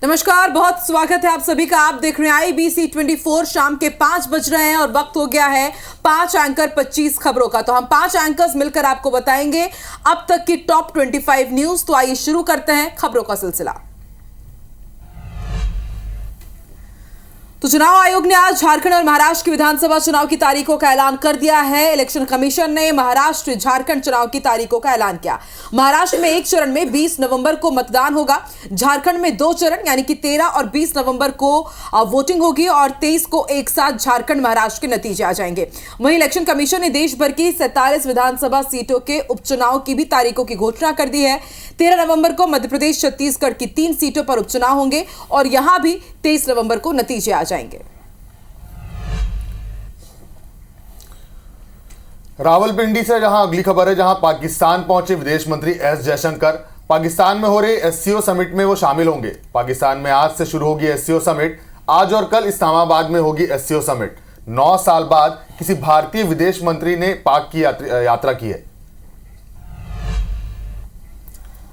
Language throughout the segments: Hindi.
नमस्कार, बहुत स्वागत है आप सभी का। आप देख रहे हैं IBC 24। शाम के 5 बज रहे हैं और वक्त हो गया है 5 एंकर 25 खबरों का। तो हम 5 एंकर्स मिलकर आपको बताएंगे अब तक की टॉप 25 न्यूज। तो आइए शुरू करते हैं खबरों का सिलसिला। तो चुनाव आयोग ने आज झारखंड और महाराष्ट्र की विधानसभा चुनाव की तारीखों का ऐलान कर दिया है। इलेक्शन कमीशन ने महाराष्ट्र झारखंड चुनाव की तारीखों का ऐलान किया। महाराष्ट्र में एक चरण में 20 नवंबर को मतदान होगा। झारखंड में 2 चरण यानी कि 13 और 20 नवंबर को वोटिंग होगी और 23 को एक साथ झारखंड महाराष्ट्र के नतीजे आ जाएंगे। वहीं इलेक्शन कमीशन ने देश भर की 47 विधानसभा सीटों के उपचुनाव की भी तारीखों की घोषणा कर दी है। 13 नवंबर को मध्य प्रदेश छत्तीसगढ़ की 3 सीटों पर उपचुनाव होंगे और यहां भी 23 नवंबर को नतीजे आ जाएंगे। रावलपिंडी से जहां अगली खबर है, जहां पाकिस्तान पहुंचे विदेश मंत्री एस जयशंकर। पाकिस्तान में हो रहे एससीओ समिट में वो शामिल होंगे। पाकिस्तान में आज से शुरू होगी एससीओ समिट। आज और कल इस्लामाबाद में होगी एससीओ समिट। 9 साल बाद किसी भारतीय विदेश मंत्री ने पाक की यात्रा की है।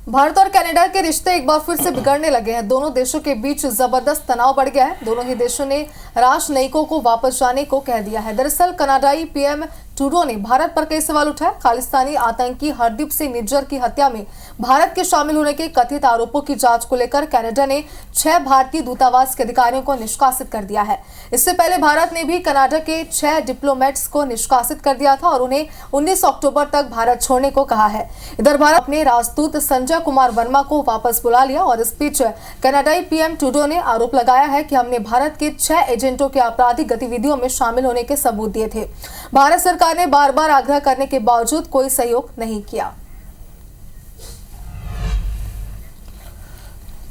भारत और कनाडा के रिश्ते एक बार फिर से बिगड़ने लगे हैं। दोनों देशों के बीच जबरदस्त तनाव बढ़ गया है। दोनों ही देशों ने राजनयिकों को वापस जाने को कह दिया है। दरअसल कनाडाई पीएम ट्रूडो ने भारत पर कई सवाल उठाए। खालिस्तानी आतंकी हरदीप सिंह निज्जर की हत्या में भारत के शामिल होने के कथित आरोपों की जांच को लेकर कनाडा ने 6 भारतीय दूतावास के अधिकारियों को निष्कासित कर दिया है। इससे पहले भारत ने भी कनाडा के 6 डिप्लोमेट्स को निष्कासित कर दिया था और उन्हें 19 अक्टूबर तक भारत छोड़ने को कहा है। इधर भारत ने राजदूत संजय कुमार वर्मा को वापस बुला लिया और इस बीच कनाडाई पीएम ट्रूडो ने आरोप लगाया है कि हमने भारत के 6 एजेंटों के आपराधिक गतिविधियों में शामिल होने के सबूत दिए थे। भारत सरकार ने बार बार आग्रह करने के बावजूद कोई सहयोग नहीं किया।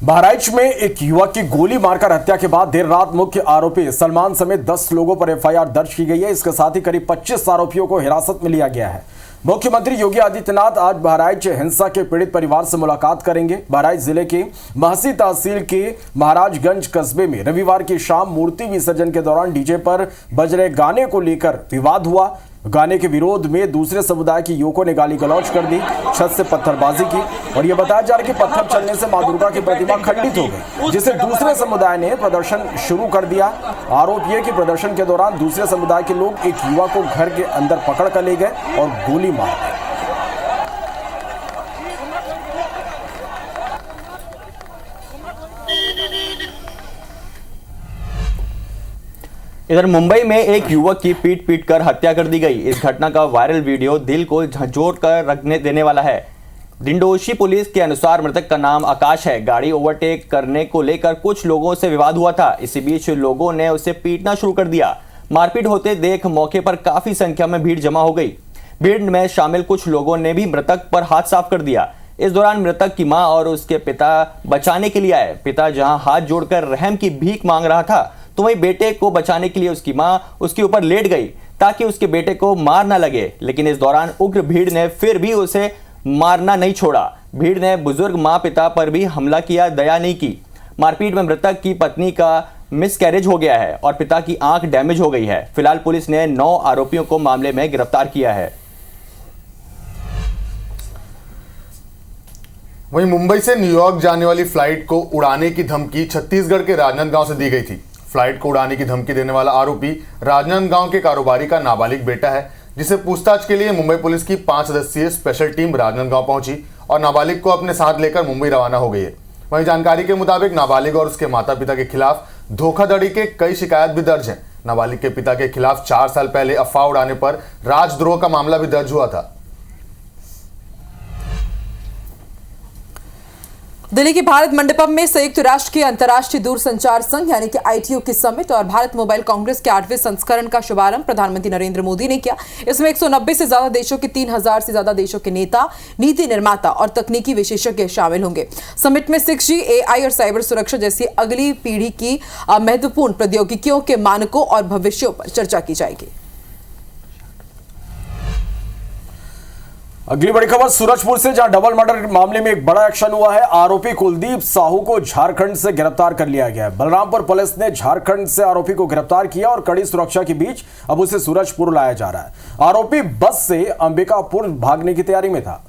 बहराइच में एक युवक की गोली मारकर हत्या के बाद देर रात मुख्य आरोपी सलमान समेत 10 लोगों पर एफआईआर दर्ज की गई है। इसके साथ ही करीब 25 आरोपियों को हिरासत में लिया गया है। मुख्यमंत्री योगी आदित्यनाथ आज बहराइच हिंसा के पीड़ित परिवार से मुलाकात करेंगे। बहराइच जिले के महसी तहसील के महाराजगंज कस्बे में रविवार की शाम मूर्ति विसर्जन के दौरान डीजे पर बज रहे गाने को लेकर विवाद हुआ। गाने के विरोध में दूसरे समुदाय के युवकों ने गाली गलौज कर दी, छत से पत्थरबाजी की और यह बताया जा रहा है कि पत्थर चलने से मां दुर्गा की प्रतिमा खंडित हो गई, जिसे दूसरे समुदाय ने प्रदर्शन शुरू कर दिया। आरोप यह कि प्रदर्शन के दौरान दूसरे समुदाय के लोग एक युवा को घर के अंदर पकड़ कर ले गए और गोली मार दी। इधर मुंबई में एक युवक की पीट कर हत्या कर दी गई। इस घटना का वायरल वीडियो दिल को झंझोर कर रखने देने वाला है। डिंडोशी पुलिस के अनुसार मृतक का नाम आकाश है। गाड़ी ओवरटेक करने को लेकर कुछ लोगों से विवाद हुआ था। इसी बीच लोगों ने उसे पीटना शुरू कर दिया। मारपीट होते देख मौके पर काफी संख्या में भीड़ जमा हो गई। भीड़ में शामिल कुछ लोगों ने भी मृतक पर हाथ साफ कर दिया। इस दौरान मृतक की मां और उसके पिता बचाने के लिए आए। पिता जहां हाथ जोड़कर रहम की भीख मांग रहा था, तो वही बेटे को बचाने के लिए उसकी मां उसके ऊपर लेट गई ताकि उसके बेटे को मार ना लगे। लेकिन इस दौरान उग्र भीड़ ने फिर भी उसे मारना नहीं छोड़ा। भीड़ ने बुजुर्ग मां पिता पर भी हमला किया, दया नहीं की। मारपीट में मृतक की पत्नी का मिसकैरेज हो गया है और पिता की आंख डैमेज हो गई है। फिलहाल पुलिस ने 9 आरोपियों को मामले में गिरफ्तार किया है। वहीं मुंबई से न्यूयॉर्क जाने वाली फ्लाइट को उड़ाने की धमकी छत्तीसगढ़ के राजनांदगांव से दी गई थी। फ्लाइट को उड़ाने की धमकी देने वाला आरोपी राजनांदगांव के कारोबारी का नाबालिग बेटा है, जिसे पूछताछ के लिए मुंबई पुलिस की 5 सदस्यीय स्पेशल टीम राजनांदगांव पहुंची और नाबालिग को अपने साथ लेकर मुंबई रवाना हो गई है। वहीं जानकारी के मुताबिक नाबालिग और उसके माता पिता के खिलाफ धोखाधड़ी के कई शिकायत भी दर्ज हैं। नाबालिग के पिता के खिलाफ 4 साल पहले अफवाह उड़ाने पर राजद्रोह का मामला भी दर्ज हुआ था। दिल्ली की भारत मंडपम में संयुक्त राष्ट्र के अंतर्राष्ट्रीय दूरसंचार संघ यानी कि ITU की समिट और भारत मोबाइल कांग्रेस के 8वें संस्करण का शुभारंभ प्रधानमंत्री नरेंद्र मोदी ने किया। इसमें 190 से ज्यादा देशों के 3000 से ज्यादा देशों के नेता, नीति निर्माता और तकनीकी विशेषज्ञ शामिल होंगे। समिट में 6G, AI और साइबर सुरक्षा जैसी अगली पीढ़ी की महत्वपूर्ण प्रौद्योगिकियों के मानकों और भविष्यों पर चर्चा की जाएगी। अगली बड़ी खबर सूरजपुर से, जहां डबल मर्डर मामले में एक बड़ा एक्शन हुआ है। आरोपी कुलदीप साहू को झारखंड से गिरफ्तार कर लिया गया है। बलरामपुर पुलिस ने झारखंड से आरोपी को गिरफ्तार किया और कड़ी सुरक्षा के बीच अब उसे सूरजपुर लाया जा रहा है। आरोपी बस से अंबिकापुर भागने की तैयारी में था।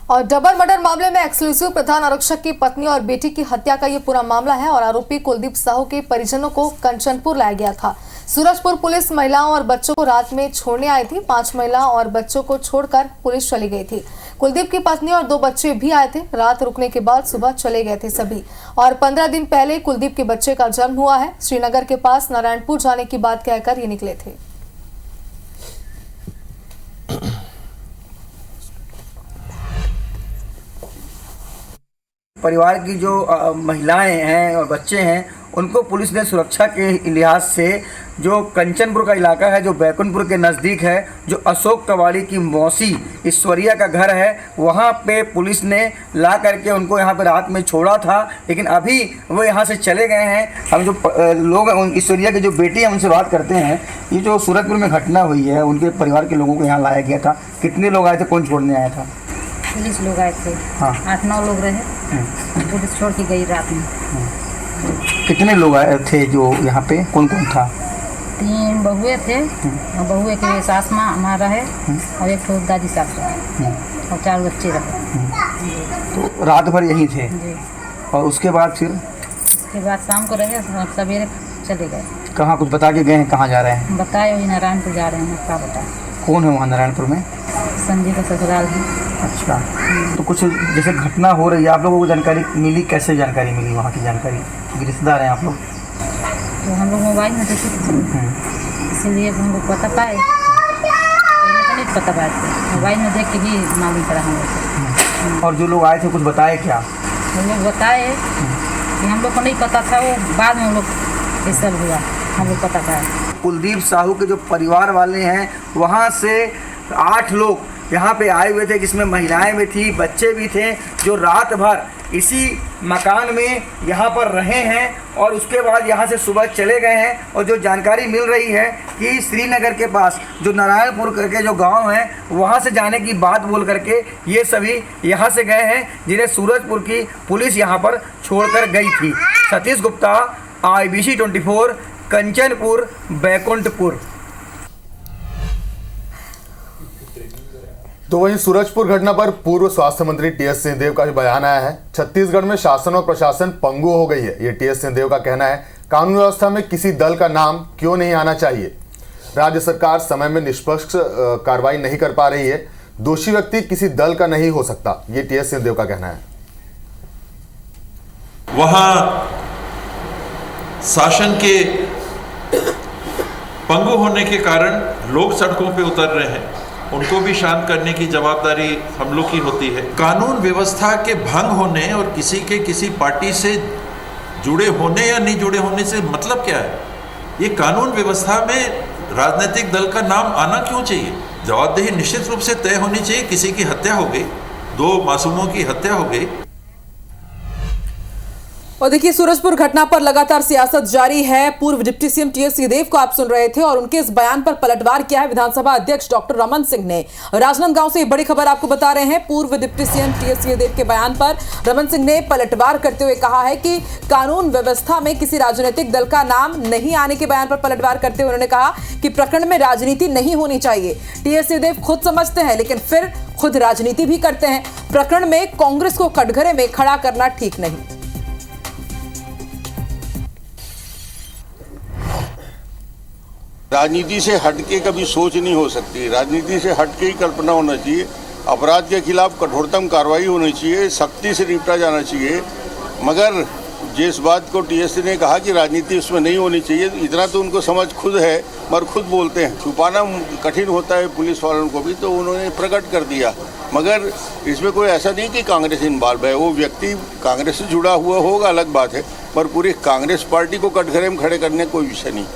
और डबल मर्डर मामले में एक्सक्लूसिव प्रधान आरक्षक की पत्नी और बेटी की हत्या का ये पूरा मामला है और आरोपी कुलदीप साहू के परिजनों को कंचनपुर लाया गया था। सूरजपुर पुलिस महिलाओं और बच्चों को रात में छोड़ने आई थी। 5 महिलाओं और बच्चों को छोड़कर पुलिस चली गई थी। कुलदीप की पत्नी और 2 बच्चे भी आए थे। रात रुकने के बाद सुबह चले गए थे सभी। और 15 दिन पहले कुलदीप के बच्चे का जन्म हुआ है। श्रीनगर के पास नारायणपुर जाने की बात कहकर ये निकले थे। परिवार की जो महिलाएं हैं और बच्चे हैं उनको पुलिस ने सुरक्षा के लिहाज से जो कंचनपुर का इलाका है, जो बैकुंठपुर के नज़दीक है, जो अशोक कवाड़ी की मौसी ईश्वरिया का घर है, वहाँ पे पुलिस ने ला करके उनको यहाँ पे रात में छोड़ा था। लेकिन अभी वो यहाँ से चले गए हैं। हम जो लोग ईश्वरिया के जो बेटी हैं उनसे बात करते हैं। ये जो सूरजपुर में घटना हुई है, उनके परिवार के लोगों को यहाँ लाया गया था। कितने लोग आए थे, कौन छोड़ने आया था? पुलिस लोग आए थे। हाँ। 8-9 लोग रहे। पुलिस छोड़ के गई रात में। कितने लोग आए थे जो यहाँ पे, कौन कौन था? 3 बहुए थे और बहुए के सास माँ हमारा है और एक तो दादी सास रहे और 4 बच्चे रहे। तो रात भर यहीं थे जी। और उसके बाद फिर उसके बाद शाम को रहे और सवेरे चले गए। कहाँ, कुछ बता के गए हैं कहाँ जा रहे हैं? बताए वही नारायणपुर जा रहे हैं। क्या बताए? कौन है वहाँ नारायणपुर में? संजय का ससुराल है। अच्छा, तो कुछ जैसे घटना हो रही है, आप लोगों को जानकारी मिली? कैसे जानकारी मिली वहाँ की जानकारी? रिश्तेदार हैं आप लोग? तो हम लोग मोबाइल में देखे थे, इसीलिए हम लोग पता पाए। पहले तो नहीं पता पाए थे, मोबाइल में देख के ही मालूम पड़ा हम लोग। और जो लोग आए थे कुछ बताए क्या? हम लोग बताए कि हम लोग को नहीं पता था, वो बाद में हम लोग ये सब हुआ, हम लोग पता पाया। कुलदीप साहू के जो परिवार वाले हैं वहाँ से 8 लोग यहाँ पे आए हुए थे, जिसमें महिलाएं भी थी, बच्चे भी थे, जो रात भर इसी मकान में यहाँ पर रहे हैं और उसके बाद यहाँ से सुबह चले गए हैं। और जो जानकारी मिल रही है कि श्रीनगर के पास जो नारायणपुर करके जो गांव है वहाँ से जाने की बात बोल करके ये सभी यहाँ से गए हैं, जिन्हें सूरजपुर की पुलिस यहाँ पर छोड़कर गई थी। सतीश गुप्ता, IBC 24, कंचनपुर, बैकुंठपुर। तो वहीं सूरजपुर घटना पर पूर्व स्वास्थ्य मंत्री TS सिंहदेव का भी बयान आया है। छत्तीसगढ़ में शासन और प्रशासन पंगु हो गई है, ये TS सिंहदेव का कहना है। कानून व्यवस्था में किसी दल का नाम क्यों नहीं आना चाहिए? राज्य सरकार समय में निष्पक्ष कार्रवाई नहीं कर पा रही है। दोषी व्यक्ति किसी दल का नहीं हो सकता, ये TS सिंहदेव का कहना है। वहाँ शासन के पंगु होने के कारण लोग सड़कों पे उतर रहे हैं, उनको भी शांत करने की जवाबदारी हम लोग की होती है। कानून व्यवस्था के भंग होने और किसी के किसी पार्टी से जुड़े होने या नहीं जुड़े होने से मतलब क्या है? ये कानून व्यवस्था में राजनीतिक दल का नाम आना क्यों चाहिए? जवाबदेही निश्चित रूप से तय होनी चाहिए। किसी की हत्या हो गई, 2 मासूमों की हत्या हो गई। और देखिए, सूरजपुर घटना पर लगातार सियासत जारी है। पूर्व डिप्टी सीएम TS सिंहदेव को आप सुन रहे थे और उनके इस बयान पर पलटवार किया है विधानसभा अध्यक्ष डॉक्टर रमन सिंह ने। राजनांदगांव से बड़ी खबर आपको बता रहे हैं। पूर्व डिप्टी सीएम TS सिंहदेव के बयान पर रमन सिंह ने पलटवार करते हुए कहा है कि कानून व्यवस्था में किसी राजनीतिक दल का नाम नहीं आने के बयान पर पलटवार करते हुए उन्होंने कहा कि प्रकरण में राजनीति नहीं होनी चाहिए। TS सिंहदेव खुद समझते हैं लेकिन फिर खुद राजनीति भी करते हैं। प्रकरण में कांग्रेस को कटघरे में खड़ा करना ठीक नहीं। राजनीति से हटके कभी सोच नहीं हो सकती। राजनीति से हटके ही कल्पना होना चाहिए। अपराध के खिलाफ कठोरतम कार्रवाई होनी चाहिए, सख्ती से निपटा जाना चाहिए। मगर जिस बात को TS ने कहा कि राजनीति उसमें नहीं होनी चाहिए, इतना तो उनको समझ खुद है, मगर खुद बोलते हैं। छुपाना कठिन होता है पुलिस वालों को भी, तो उन्होंने प्रकट कर दिया। मगर इसमें कोई ऐसा नहीं कि कांग्रेस इन्वॉल्व है। वो व्यक्ति कांग्रेस से जुड़ा हुआ होगा, अलग बात है, पर पूरी कांग्रेस पार्टी को कटघरे में खड़े करने कोई विषय नहीं।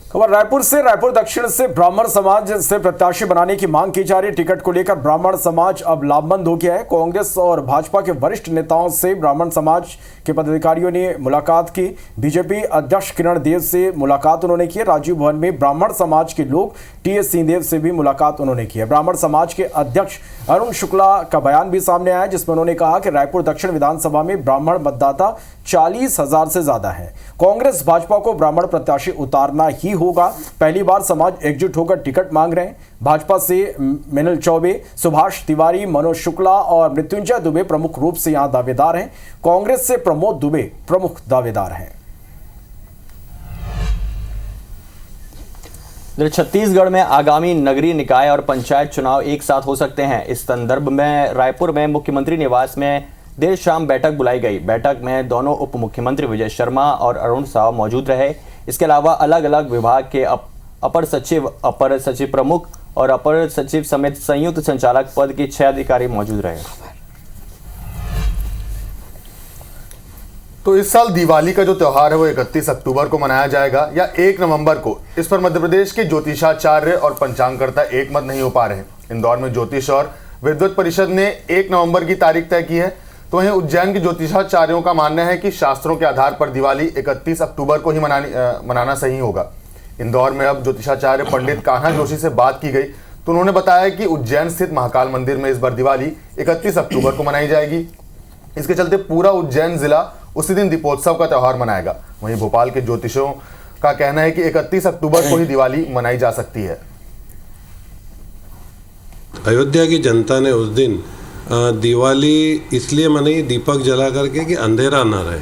खबर रायपुर से। रायपुर दक्षिण से ब्राह्मण समाज से प्रत्याशी बनाने की मांग की जा रही। टिकट को लेकर ब्राह्मण समाज अब लामबंद हो गया है। कांग्रेस और भाजपा के वरिष्ठ नेताओं से ब्राह्मण समाज के पदाधिकारियों ने मुलाकात की। बीजेपी अध्यक्ष किरण देव से मुलाकात उन्होंने की। राजीव भवन में ब्राह्मण समाज के लोग TS सिंहदेव से भी मुलाकात उन्होंने की है। ब्राह्मण समाज के अध्यक्ष अरुण शुक्ला का बयान भी सामने आया, जिसमें उन्होंने कहा कि रायपुर दक्षिण विधानसभा में ब्राह्मण मतदाता 40,000 से ज्यादा है। कांग्रेस भाजपा को ब्राह्मण प्रत्याशी उतारना ही होगा। पहली बार समाज एकजुट होकर टिकट मांग रहे हैं। भाजपा से मिनल चौबे, सुभाष तिवारी, मनोज शुक्ला और मृत्युंजय दुबे प्रमुख रूप से यहां दावेदार हैं। कांग्रेस से प्रमोद दुबे प्रमुख दावेदार हैं। छत्तीसगढ़ में आगामी नगरीय निकाय और पंचायत चुनाव एक साथ हो सकते हैं। इस संदर्भ में रायपुर में मुख्यमंत्री निवास में देर शाम बैठक बुलाई गई। बैठक में दोनों उप मुख्यमंत्री विजय शर्मा और अरुण साव मौजूद रहे। इसके अलावा अलग अलग विभाग के अपर सचिव प्रमुख और अपर सचिव समेत संयुक्त संचालक पद के 6 अधिकारी मौजूद रहे। तो इस साल दिवाली का जो त्यौहार है वो 31 अक्टूबर को मनाया जाएगा या 1 नवंबर को। इस पर मध्य प्रदेश के ज्योतिषाचार्य और पंचांगकर्ता एक मत नहीं हो पा रहे हैं। इंदौर में ज्योतिष और विद्वत परिषद ने 1 नवंबर की तारीख तय की है, तो वहीं उज्जैन के ज्योतिषाचार्यों का मानना है कि शास्त्रों के आधार पर दिवाली 31 अक्टूबर को ही मनाना सही होगा। इंदौर में अब ज्योतिषाचार्य पंडित कान्हा जोशी से बात की गई तो उन्होंने बताया कि उज्जैन स्थित महाकाल मंदिर में इस बार दिवाली 31 अक्टूबर को मनाई जाएगी। इसके चलते पूरा उज्जैन जिला उसी दिन दीपोत्सव का त्यौहार मनाएगा। वहीं भोपाल के ज्योतिषों का कहना है कि 31 अक्टूबर को ही दिवाली मनाई जा सकती है। अयोध्या की जनता ने उस दिन दिवाली इसलिए मनाई दीपक जला करके कि अंधेरा ना रहे।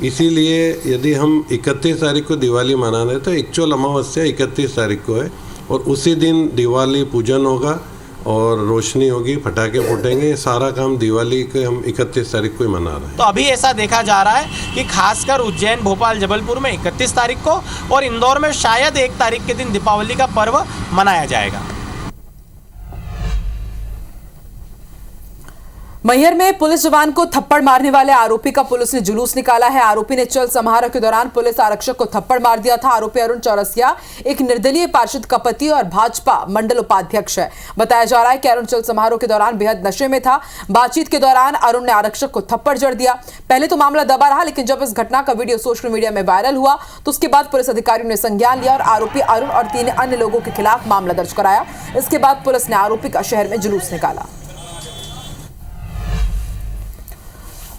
इसीलिए यदि हम 31 तारीख को दिवाली मना रहे तो एक्चुअल अमावस्या 31 तारीख को है और उसी दिन दिवाली पूजन होगा और रोशनी होगी, पटाखे फूटेंगे। सारा काम दिवाली के हम 31 तारीख को ही मना रहे हैं। तो अभी ऐसा देखा जा रहा है कि खासकर उज्जैन, भोपाल, जबलपुर में 31 तारीख को और इंदौर में शायद 1 तारीख के दिन दीपावली का पर्व मनाया जाएगा। मैहर में पुलिस जवान को थप्पड़ मारने वाले आरोपी का पुलिस ने जुलूस निकाला है। आरोपी ने चल समारोह के दौरान पुलिस आरक्षक को थप्पड़ मार दिया था। आरोपी अरुण चौरसिया एक निर्दलीय पार्षद का पति और भाजपा मंडल उपाध्यक्ष है। बताया जा रहा है कि अरुण चल समारोह के दौरान बेहद नशे में था। बातचीत के दौरान अरुण ने आरक्षक को थप्पड़ जड़ दिया। पहले तो मामला दबा रहा, लेकिन जब इस घटना का वीडियो सोशल मीडिया में वायरल हुआ तो उसके बाद पुलिस अधिकारियों ने संज्ञान लिया और आरोपी अरुण और 3 अन्य लोगों के खिलाफ मामला दर्ज कराया। इसके बाद पुलिस ने आरोपी का शहर में जुलूस निकाला।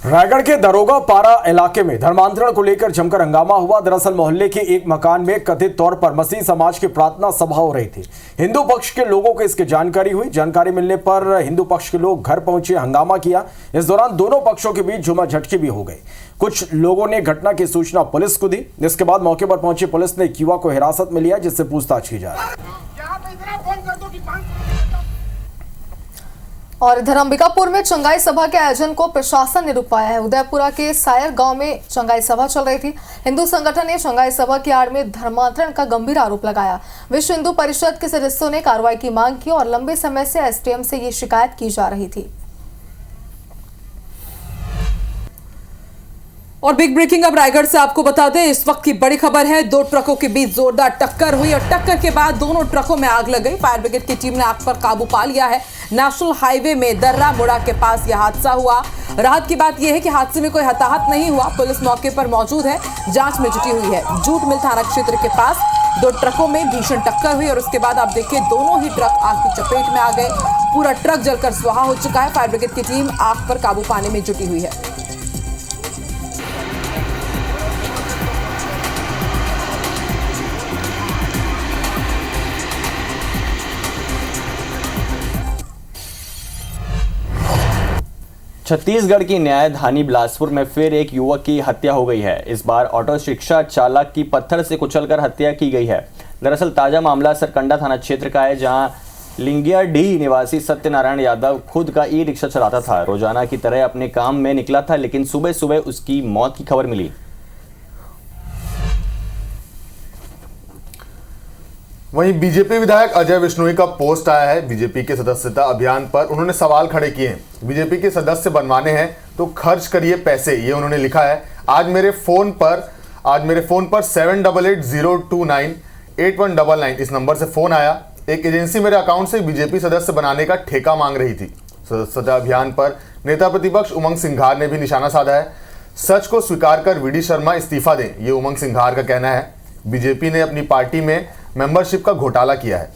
रायगढ़ के दरोगा पारा इलाके में धर्मांतरण को लेकर जमकर हंगामा हुआ। दरअसल मोहल्ले के एक मकान में कथित तौर पर मसीह समाज की प्रार्थना सभा हो रही थी। हिंदू पक्ष के लोगों को इसकी जानकारी हुई। जानकारी मिलने पर हिंदू पक्ष के लोग घर पहुंचे, हंगामा किया। इस दौरान दोनों पक्षों के बीच झूमाझटकी भी हो गई। कुछ लोगों ने घटना की सूचना पुलिस को दी। इसके बाद मौके पर पहुंची पुलिस ने एक युवा को हिरासत में लिया, जिससे पूछताछ की जा रही है। और इधर अंबिकापुर में चंगाई सभा के आयोजन को प्रशासन ने रुकवाया है। उदयपुरा के सायर गांव में चंगाई सभा चल रही थी। हिंदू संगठन ने चंगाई सभा की आड़ में धर्मांतरण का गंभीर आरोप लगाया। विश्व हिंदू परिषद के सदस्यों ने कार्रवाई की मांग की और लंबे समय से एसडीएम से ये शिकायत की जा रही थी। और बिग ब्रेकिंग अब रायगढ़ से आपको बता दें, इस वक्त की बड़ी खबर है। 2 ट्रकों के बीच जोरदार टक्कर हुई और टक्कर के बाद दोनों ट्रकों में आग लग गई। फायर ब्रिगेड की टीम ने आग पर काबू पा लिया है। नेशनल हाईवे में दर्रा मुड़ा के पास यह हादसा हुआ। राहत की बात यह है कि हादसे में कोई हताहत नहीं हुआ। पुलिस मौके पर मौजूद है, जांच में जुटी हुई है। जूट मिल थाना क्षेत्र के पास 2 ट्रकों में भीषण टक्कर हुई और उसके बाद आप देखिए दोनों ही ट्रक आग की चपेट में आ गए। पूरा ट्रक जलकर स्वाहा हो चुका है। फायर ब्रिगेड की टीम आग पर काबू पाने में जुटी हुई है। छत्तीसगढ़ की न्यायधानी बिलासपुर में फिर एक युवक की हत्या हो गई है। इस बार ऑटो रिक्शा चालक की पत्थर से कुचलकर हत्या की गई है। दरअसल ताजा मामला सरकंडा थाना क्षेत्र का है, जहां लिंगियाडीह निवासी सत्यनारायण यादव खुद का ई रिक्शा चलाता था। रोजाना की तरह अपने काम में निकला था, लेकिन सुबह सुबह उसकी मौत की खबर मिली। वहीं बीजेपी विधायक अजय विश्नोई का पोस्ट आया है बीजेपी के सदस्यता अभियान पर। उन्होंने सवाल खड़े किए हैं। बीजेपी के सदस्य बनवाने हैं तो खर्च करिए पैसे, ये उन्होंने लिखा है। आज मेरे फोन पर 7800298199 इस नंबर से फोन आया। एक एजेंसी मेरे अकाउंट से बीजेपी सदस्य बनाने का ठेका मांग रही थी। सदस्यता अभियान पर नेता प्रतिपक्ष उमंग सिंघार ने भी निशाना साधा है। सच को स्वीकार कर वीडी शर्मा इस्तीफा दें, ये उमंग सिंघार का कहना है। बीजेपी ने अपनी पार्टी में मेंबरशिप का घोटाला किया है।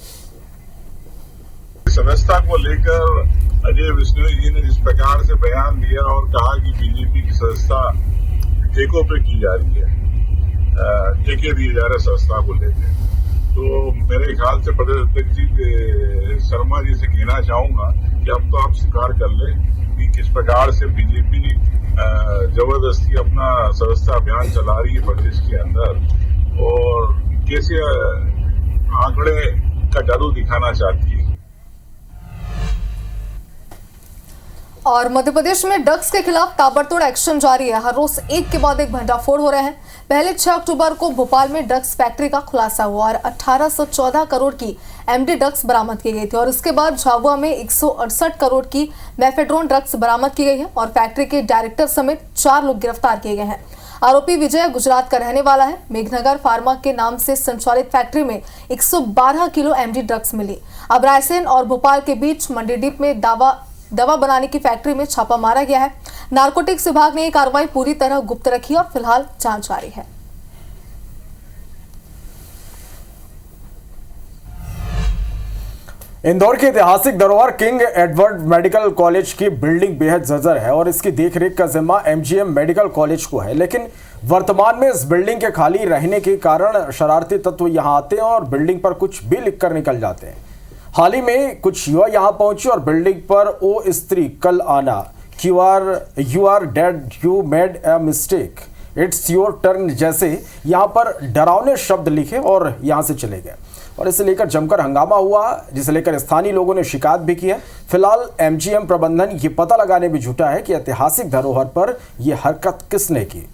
सदस्यता को लेकर अजय विश्नोई जी ने जिस प्रकार से बयान दिया और कहा कि बीजेपी की सदस्यता ठेकों पे की जा रही है, ठेके दिए जा रहे सदस्यता को लेकर, मेरे ख्याल से प्रदेश अध्यक्ष जी शर्मा जी से कहना चाहूंगा कि अब तो आप स्वीकार कर ले कि किस प्रकार से बीजेपी जबरदस्ती अपना सदस्यता अभियान चला रही है प्रदेश के अंदर और कैसे आंकड़े का जादू दिखाना चाहती है। और मध्य प्रदेश में ड्रग्स के खिलाफ ताबड़तोड़ एक्शन जारी है। हर रोज एक के बाद एक भंडाफोड़ हो रहे हैं। पहले 6 अक्टूबर को भोपाल में ड्रग्स फैक्ट्री का खुलासा हुआ और 1814 करोड़ की एमडी ड्रग्स बरामद की गई थी और इसके बाद झाबुआ में 168 करोड़ की मेफेड्रोन ड्रग्स बरामद की गई है और फैक्ट्री के डायरेक्टर समेत 4 लोग गिरफ्तार किए गए हैं। आरोपी विजय गुजरात का रहने वाला है। मेघनगर फार्मा के नाम से संचालित फैक्ट्री में 112 किलो एमडी ड्रग्स मिली। अब रायसेन और भोपाल के बीच मंडीडीप में दवा बनाने की फैक्ट्री में छापा मारा गया है। नारकोटिक्स विभाग ने ये कार्रवाई पूरी तरह गुप्त रखी और फिलहाल जांच जारी है। इंदौर के ऐतिहासिक धरोहर किंग एडवर्ड मेडिकल कॉलेज की बिल्डिंग बेहद जर्जर है और इसकी देखरेख का जिम्मा एमजीएम मेडिकल कॉलेज को है, लेकिन वर्तमान में इस बिल्डिंग के खाली रहने के कारण शरारती तत्व यहां आते हैं और बिल्डिंग पर कुछ भी लिखकर निकल जाते हैं। हाल ही में कुछ युवा यहां पहुंचे और बिल्डिंग पर ओ स्त्री कल आना, you are dead, you made a mistake, it's your turn जैसे यहां पर डरावने शब्द लिखे और यहां से चले गए और इसे लेकर जमकर हंगामा हुआ, जिसे लेकर स्थानीय लोगों ने शिकायत भी की है। फिलहाल एमजीएम प्रबंधन ये पता लगाने में जुटा है कि ऐतिहासिक धरोहर पर यह हरकत किसने की।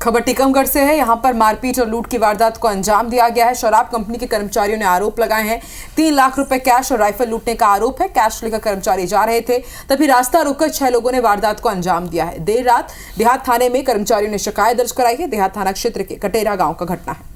खबर टीकमगढ़ से है। यहां पर मारपीट और लूट की वारदात को अंजाम दिया गया है। शराब कंपनी के कर्मचारियों ने आरोप लगाए हैं। 3 लाख रुपए कैश और राइफल लूटने का आरोप है। कैश लेकर कर्मचारी जा रहे थे, तभी रास्ता रोककर 6 लोगों ने वारदात को अंजाम दिया है। देर रात देहात थाने में कर्मचारियों ने शिकायत दर्ज कराई है। देहात थाना क्षेत्र के कटेरा गांव का घटना है।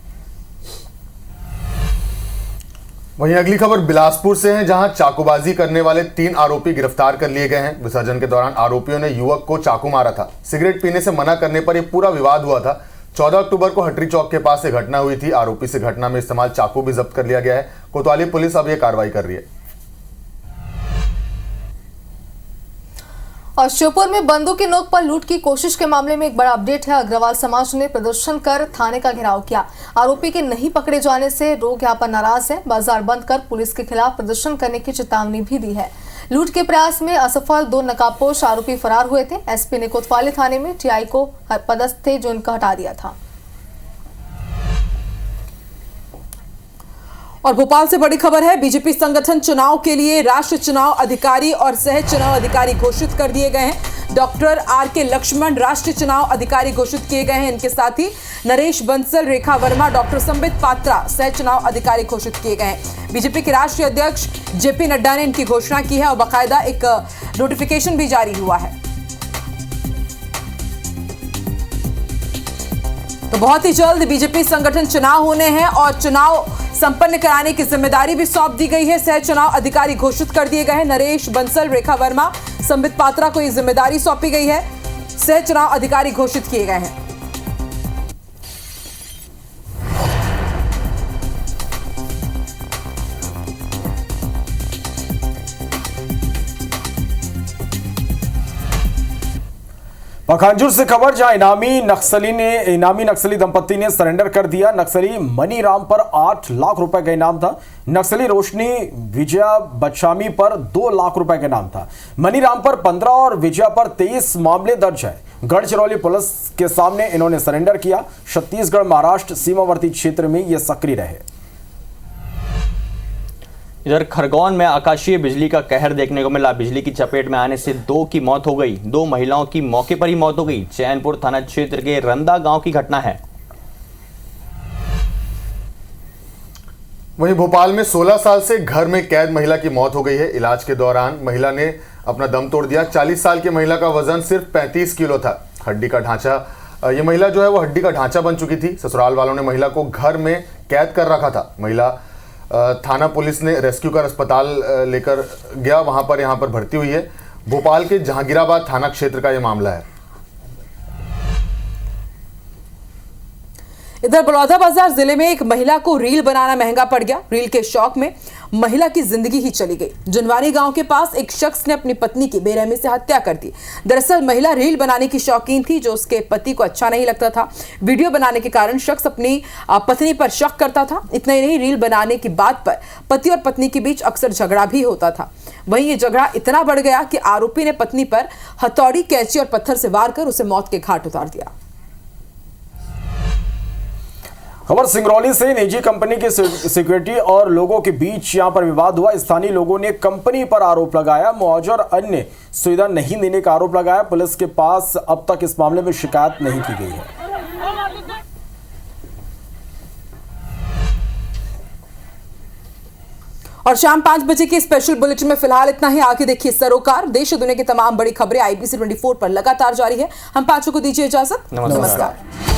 वहीं अगली खबर बिलासपुर से है, जहां चाकूबाजी करने वाले 3 आरोपी गिरफ्तार कर लिए गए हैं। विसर्जन के दौरान आरोपियों ने युवक को चाकू मारा था। सिगरेट पीने से मना करने पर यह पूरा विवाद हुआ था। 14 अक्टूबर को हटरी चौक के पास ये घटना हुई थी। आरोपी से घटना में इस्तेमाल चाकू भी जब्त कर लिया गया है। कोतवाली पुलिस अब यह कार्रवाई कर रही है। और श्योपुर में बंदूक की नोक पर लूट की कोशिश के मामले में एक बड़ा अपडेट है। अग्रवाल समाज ने प्रदर्शन कर थाने का घेराव किया। आरोपी के नहीं पकड़े जाने से लोग यहां पर नाराज हैं। बाजार बंद कर पुलिस के खिलाफ प्रदर्शन करने की चेतावनी भी दी है। लूट के प्रयास में असफल 2 नकाबपोश आरोपी फरार हुए थे। एसपी ने कोतवाली थाने में टीआई को पदस्थ थे जो इनका हटा दिया था। और भोपाल से बड़ी खबर है। बीजेपी संगठन चुनाव के लिए राष्ट्रीय चुनाव अधिकारी और सह चुनाव अधिकारी घोषित कर दिए गए हैं। Doctor R K. लक्ष्मण राष्ट्रीय चुनाव अधिकारी घोषित किए गए हैं। इनके साथ ही नरेश बंसल, रेखा वर्मा, डॉक्टर संबित पात्रा सह चुनाव अधिकारी घोषित किए गए हैं। बीजेपी के राष्ट्रीय अध्यक्ष जेपी नड्डा ने इनकी घोषणा की है और बाकायदा एक नोटिफिकेशन भी जारी हुआ है। तो बहुत ही जल्द बीजेपी संगठन चुनाव होने हैं और चुनाव संपन्न कराने की जिम्मेदारी भी सौंप दी गई है। सह चुनाव अधिकारी घोषित कर दिए गए हैं। नरेश बंसल, रेखा वर्मा, संबित पात्रा को यह जिम्मेदारी सौंपी गई है। सह चुनाव अधिकारी घोषित किए गए हैं। पखांजूर से खबर, जहां इनामी नक्सली दंपति ने सरेंडर कर दिया। नक्सली मनी राम पर 8 लाख रुपए का इनाम था। नक्सली रोशनी विजया बच्चामी पर 2 लाख रुपए का इनाम था। मनी राम पर 15 और विजया पर 23 मामले दर्ज है। गढ़चिरौली पुलिस के सामने इन्होंने सरेंडर किया। छत्तीसगढ़ महाराष्ट्र सीमावर्ती क्षेत्र में ये सक्रिय रहे। इधर खरगोन में आकाशीय बिजली का कहर देखने को मिला। बिजली की चपेट में आने से 2 की मौत हो गई। 2 महिलाओं की मौके पर ही मौत हो गई। चैनपुर थाना क्षेत्र के रंदा गांव की घटना है। वहीं भोपाल में 16 साल से घर में कैद महिला की मौत हो गई है। इलाज के दौरान महिला ने अपना दम तोड़ दिया। 40 साल की महिला का वजन सिर्फ 35 किलो था। हड्डी का ढांचा, ये महिला जो है वो हड्डी का ढांचा बन चुकी थी। ससुराल वालों ने महिला को घर में कैद कर रखा था। महिला थाना पुलिस ने रेस्क्यू कर अस्पताल लेकर गया, वहां पर यहां पर भर्ती हुई है। भोपाल के जहांगीराबाद थाना क्षेत्र का यह मामला है। इधर बलौदाबाजार जिले में एक महिला को रील बनाना महंगा पड़ गया। रील के शौक में महिला की जिंदगी ही चली गई। जुनवानी गांव के पास एक शख्स ने अपनी पत्नी की बेरहमी से हत्या कर दी। दरअसल महिला रील बनाने की शौकीन थी, जो उसके पति को अच्छा नहीं लगता था। वीडियो बनाने के कारण शख्स अपनी पत्नी पर शक करता था। इतना ही नहीं, रील बनाने की बात पर पति और पत्नी के बीच अक्सर झगड़ा भी होता था। वहीं ये झगड़ा इतना बढ़ गया कि आरोपी ने पत्नी पर हथौड़ी, कैंची और पत्थर से वार कर उसे मौत के घाट उतार दिया। खबर सिंगरौली से। निजी कंपनी की सिक्योरिटी और लोगों के बीच यहां पर विवाद हुआ। स्थानीय लोगों ने कंपनी पर आरोप लगाया, मुआवजा और अन्य सुविधा नहीं देने का आरोप लगाया। पुलिस के पास अब तक इस मामले में शिकायत नहीं की गई है। और शाम 5 बजे के स्पेशल बुलेटिन में फिलहाल इतना ही। आगे देखिए सरोकार। देश और दुनिया की तमाम बड़ी खबरें IBC 24 पर लगातार जारी है। हम पांचों को दीजिए इजाजत। नमस्कार।